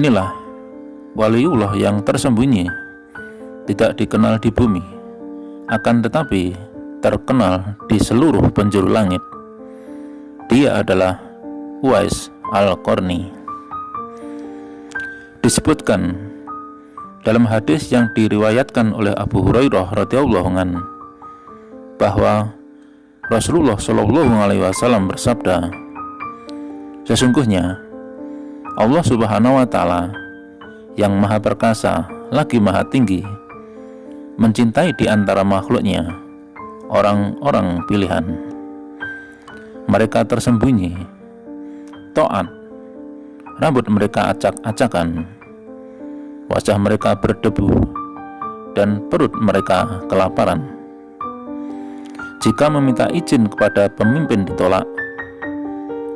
Inilah waliullah yang tersembunyi, tidak dikenal di bumi, akan tetapi terkenal di seluruh penjuru langit. Dia adalah Uwais Al-Qarni. Disebutkan dalam hadis yang diriwayatkan oleh Abu Hurairah radhiyallahu anhu bahwa Rasulullah Shallallahu alaihi wasallam bersabda, sesungguhnya Allah Subhanahu wa taala yang maha perkasa lagi maha tinggi mencintai di antara makhluknya orang-orang pilihan. Mereka tersembunyi, taat, rambut mereka acak-acakan, wajah mereka berdebu, dan perut mereka kelaparan. Jika meminta izin kepada pemimpin ditolak,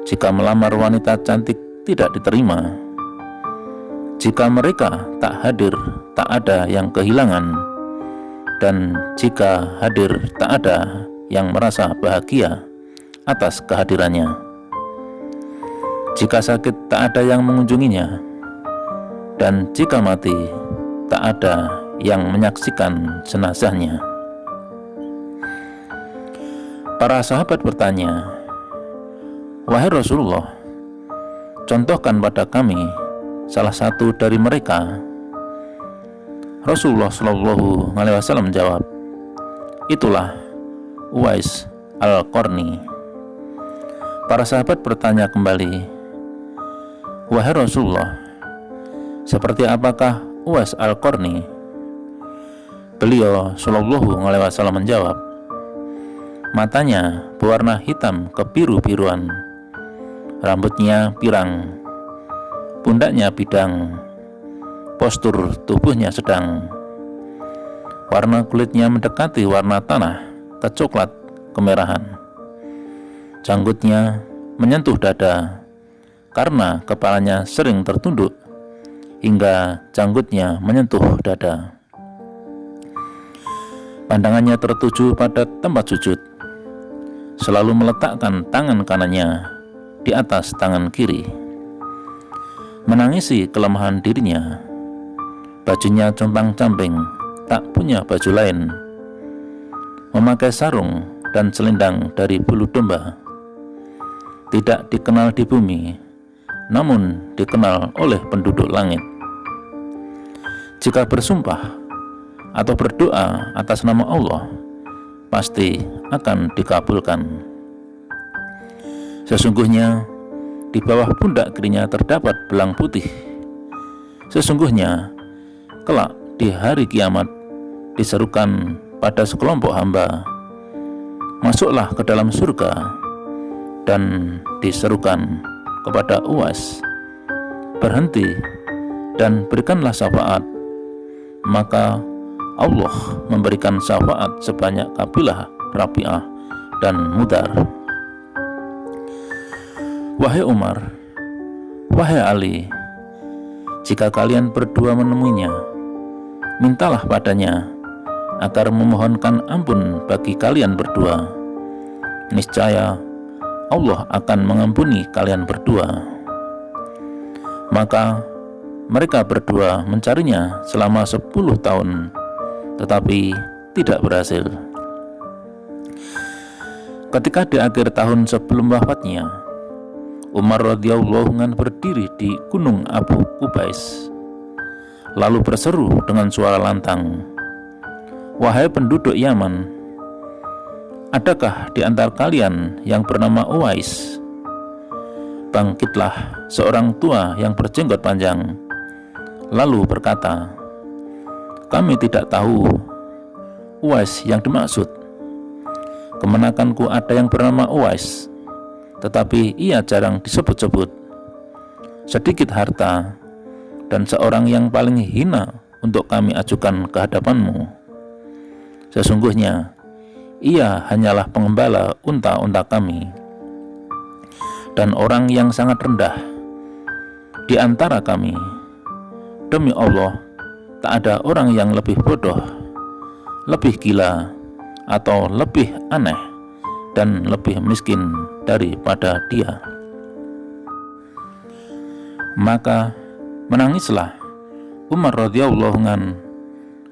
jika melamar wanita cantik tidak diterima, jika mereka tak hadir tak ada yang kehilangan, dan jika hadir tak ada yang merasa bahagia atas kehadirannya. Jika sakit tak ada yang mengunjunginya, dan jika mati tak ada yang menyaksikan jenazahnya. Para sahabat bertanya, wahai Rasulullah, contohkan pada kami salah satu dari mereka. Rasulullah Shallallahu alaihi wasallam menjawab, itulah Uwais Al-Qarni. Para sahabat bertanya kembali, wahai Rasulullah, seperti apakah Uwais Al-Qarni? Beliau Shallallahu alaihi wasallam menjawab, matanya berwarna hitam kebiru-biruan, rambutnya pirang, pundaknya bidang, postur tubuhnya sedang, warna kulitnya mendekati warna tanah kecoklat kemerahan, janggutnya menyentuh dada karena kepalanya sering tertunduk hingga janggutnya menyentuh dada. Pandangannya tertuju pada tempat sujud, selalu meletakkan tangan kanannya di atas tangan kiri, menangisi kelemahan dirinya. Bajunya compang-camping, tak punya baju lain, memakai sarung dan selendang dari bulu domba. Tidak dikenal di bumi, namun dikenal oleh penduduk langit. Jika bersumpah atau berdoa atas nama Allah, pasti akan dikabulkan. Sesungguhnya di bawah pundak kirinya terdapat belang putih. Sesungguhnya kelak di hari kiamat diserukan pada sekelompok hamba, masuklah ke dalam surga, dan diserukan kepada Uwais, berhenti dan berikanlah syafaat. Maka Allah memberikan syafaat sebanyak kabilah Rabi'ah dan Mudar. Wahai Umar, wahai Ali, jika kalian berdua menemuinya, mintalah padanya agar memohonkan ampun bagi kalian berdua. Niscaya Allah akan mengampuni kalian berdua. Maka mereka berdua mencarinya selama 10 tahun, tetapi tidak berhasil. Ketika di akhir tahun sebelum wafatnya, Umar radhiyallahu anhu berdiri di Gunung Abu Qubais, lalu berseru dengan suara lantang, wahai penduduk Yaman, adakah di antara kalian yang bernama Uwais? Bangkitlah seorang tua yang berjenggot panjang, lalu berkata, kami tidak tahu Uwais yang dimaksud. Kemenakanku ada yang bernama Uwais, tetapi ia jarang disebut-sebut. Sedikit harta dan seorang yang paling hina untuk kami ajukan ke hadapanmu. Sesungguhnya ia hanyalah pengembala unta-unta kami, dan orang yang sangat rendah di antara kami. Demi Allah, tak ada orang yang lebih bodoh, lebih gila, atau lebih aneh dan lebih miskin daripada dia. Maka Menangislah Umar radhiyallahu an.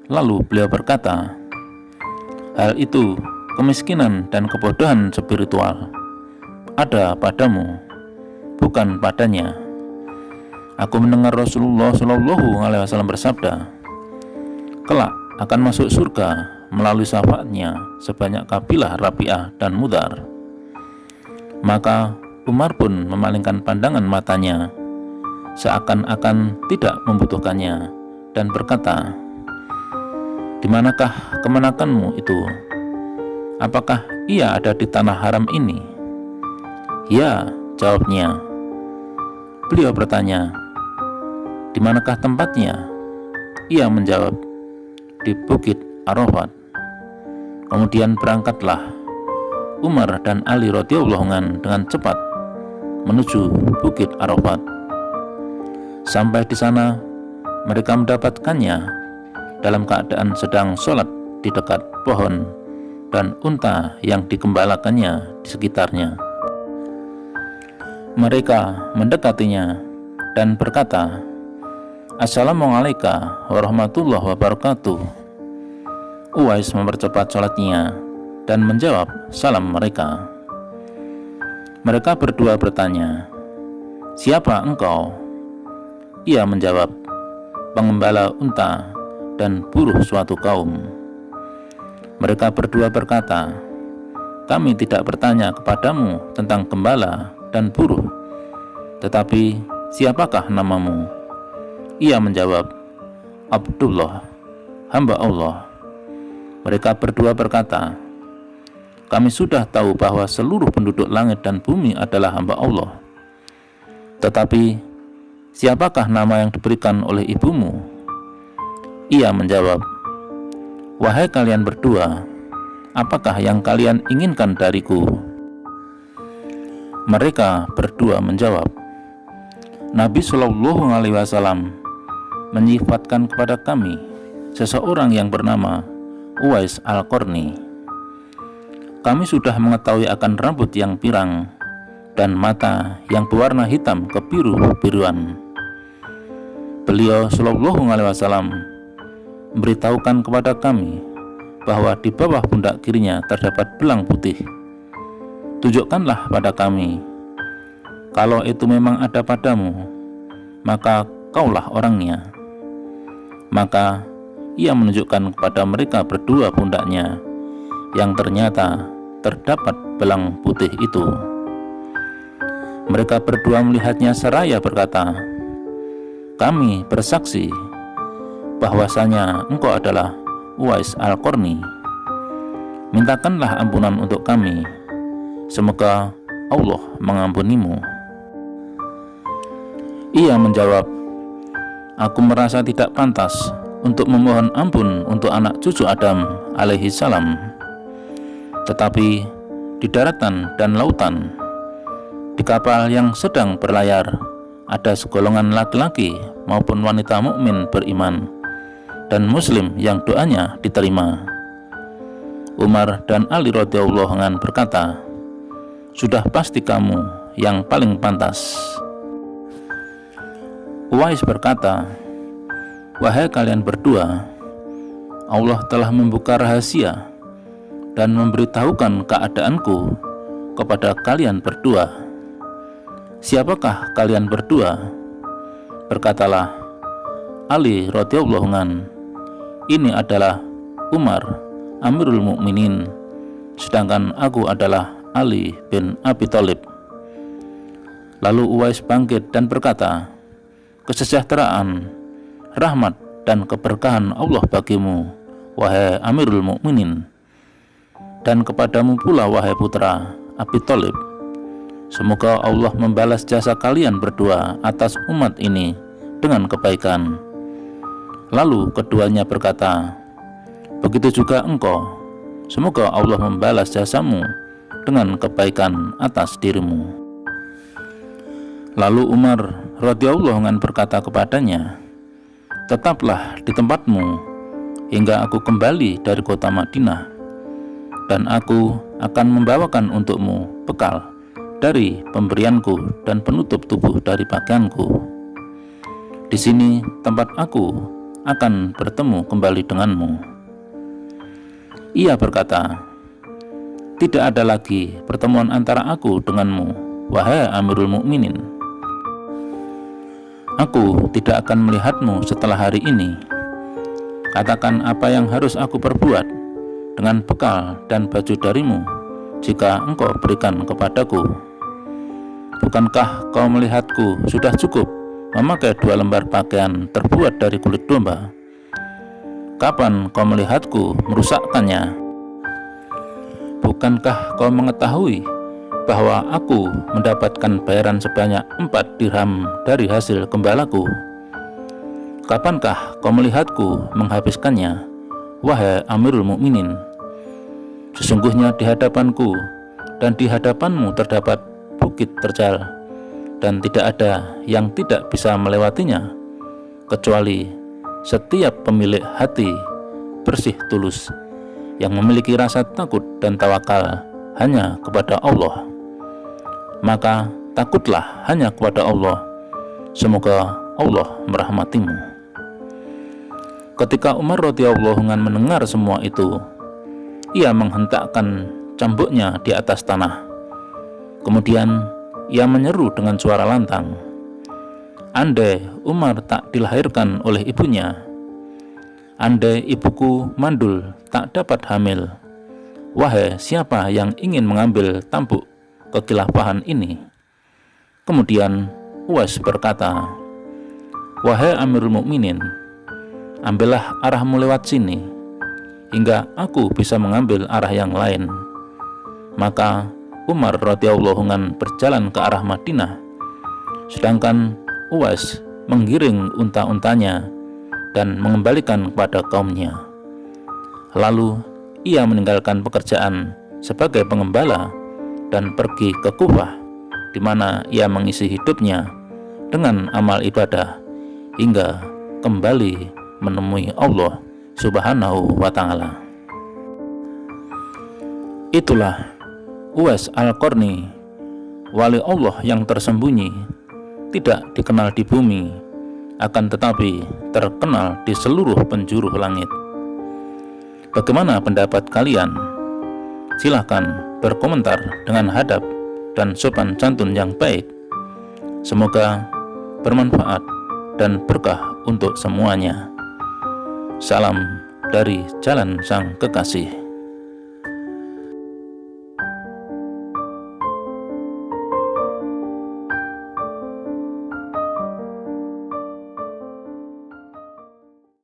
Lalu beliau berkata, hal itu, kemiskinan dan kebodohan spiritual, ada padamu, bukan padanya. Aku mendengar Rasulullah SAW bersabda, kelak akan masuk surga melalui syafaatnya sebanyak kabilah Rabi'ah dan Mudhar. Maka Umar pun memalingkan pandangan matanya, seakan-akan tidak membutuhkannya, dan berkata, di manakah kemenakanmu itu? Apakah ia ada di tanah haram ini? Ya, jawabnya. Beliau bertanya, di manakah tempatnya? Ia menjawab, di Bukit Arafat. Kemudian berangkatlah Umar dan Ali radhiyallahu an dengan cepat menuju Bukit Arafat. Sampai di sana mereka mendapatkannya dalam keadaan sedang sholat di dekat pohon dan unta yang digembalakannya di sekitarnya. Mereka mendekatinya dan berkata, Assalamualaikum warahmatullahi wabarakatuh. Uwais mempercepat sholatnya dan menjawab salam mereka. Mereka berdua bertanya, siapa engkau? Ia menjawab, pengembala unta dan buruh suatu kaum. Mereka berdua berkata, kami tidak bertanya kepadamu tentang gembala dan buruh, tetapi siapakah namamu? Ia menjawab, Abdullah, hamba Allah. Mereka berdua berkata, kami sudah tahu bahwa seluruh penduduk langit dan bumi adalah hamba Allah. Tetapi siapakah nama yang diberikan oleh ibumu? Ia menjawab, wahai kalian berdua, apakah yang kalian inginkan dariku? Mereka berdua menjawab, Nabi SAW menyifatkan kepada kami seseorang yang bernama Uwais Al-Qarni. Kami sudah mengetahui akan rambut yang pirang dan mata yang berwarna hitam kebiru-biruan. Beliau SAW memberitahukan kepada kami bahwa di bawah pundak kirinya terdapat belang putih. Tunjukkanlah pada kami, kalau itu memang ada padamu, maka kaulah orangnya. Maka ia menunjukkan kepada mereka berdua pundaknya, yang ternyata terdapat belang putih itu. Mereka berdua melihatnya seraya berkata, kami bersaksi bahwasanya engkau adalah Uwais Al-Qarni. Mintakanlah ampunan untuk kami, semoga Allah mengampunimu. Ia menjawab, aku merasa tidak pantas untuk memohon ampun untuk anak cucu Adam alaihi salam. Tetapi di daratan dan lautan, di kapal yang sedang berlayar, ada segolongan laki-laki maupun wanita mukmin beriman dan muslim yang doanya diterima. Umar dan Ali radhiyallahu anhu berkata, sudah pasti kamu yang paling pantas. Uwais berkata, wahai kalian berdua, Allah telah membuka rahasia dan memberitahukan keadaanku kepada kalian berdua. Siapakah kalian berdua? Berkatalah Ali radhiyallahu anhu, ini adalah Umar Amirul Mukminin, sedangkan aku adalah Ali bin Abi Thalib. Lalu Uwais bangkit dan berkata, kesejahteraan, rahmat dan keberkahan Allah bagimu, wahai Amirul Mukminin, dan kepadamu pula wahai putra Abi Thalib. Semoga Allah membalas jasa kalian berdua atas umat ini dengan kebaikan. Lalu keduanya berkata, begitu juga engkau, semoga Allah membalas jasamu dengan kebaikan atas dirimu. Lalu Umar radhiyallahu anhu berkata kepadanya, tetaplah di tempatmu hingga aku kembali dari kota Madinah, dan aku akan membawakan untukmu bekal dari pemberianku dan penutup tubuh dari pakaianku. Di sini tempat aku akan bertemu kembali denganmu." Ia berkata, "Tidak ada lagi pertemuan antara aku denganmu, wahai Amirul Mukminin. Aku tidak akan melihatmu setelah hari ini. Katakan apa yang harus aku perbuat dengan bekal dan baju darimu jika engkau berikan kepadaku. Bukankah kau melihatku sudah cukup memakai 2 lembar pakaian terbuat dari kulit domba? Kapan kau melihatku merusakkannya? Bukankah kau mengetahui bahwa aku mendapatkan bayaran sebanyak 4 dirham dari hasil gembalaku? Kapankah kau melihatku menghabiskannya, wahai Amirul Mukminin? Sesungguhnya di hadapanku dan di hadapanmu terdapat bukit terjal, dan tidak ada yang tidak bisa melewatinya, kecuali setiap pemilik hati bersih tulus yang memiliki rasa takut dan tawakal hanya kepada Allah. Maka takutlah hanya kepada Allah. Semoga Allah merahmatimu." Ketika Umar radhiyallahu anhu mendengar semua itu, ia menghentakkan cambuknya di atas tanah. Kemudian ia menyeru dengan suara lantang, "Andai Umar tak dilahirkan oleh ibunya, andai ibuku mandul tak dapat hamil, wahai siapa yang ingin mengambil tampuk kekilafahan ini?" Kemudian Uwais berkata, "Wahai Amirul Mukminin, ambillah arahmu lewat sini, hingga aku bisa mengambil arah yang lain." Maka Umar radhiyallahu anhu berjalan ke arah Madinah, sedangkan Uwais menggiring unta-untanya dan mengembalikan kepada kaumnya. Lalu ia meninggalkan pekerjaan sebagai pengembala dan pergi ke Kufah, di mana ia mengisi hidupnya dengan amal ibadah hingga kembali menemui Allah Subhanahu wa Ta'ala. Itulah Uwais Al-Qarni, wali Allah yang tersembunyi, tidak dikenal di bumi, akan tetapi terkenal di seluruh penjuru langit. Bagaimana pendapat kalian? Silahkan berkomentar dengan hadap dan sopan santun yang baik. Semoga bermanfaat dan berkah untuk semuanya. Salam dari Jalan Sang Kekasih.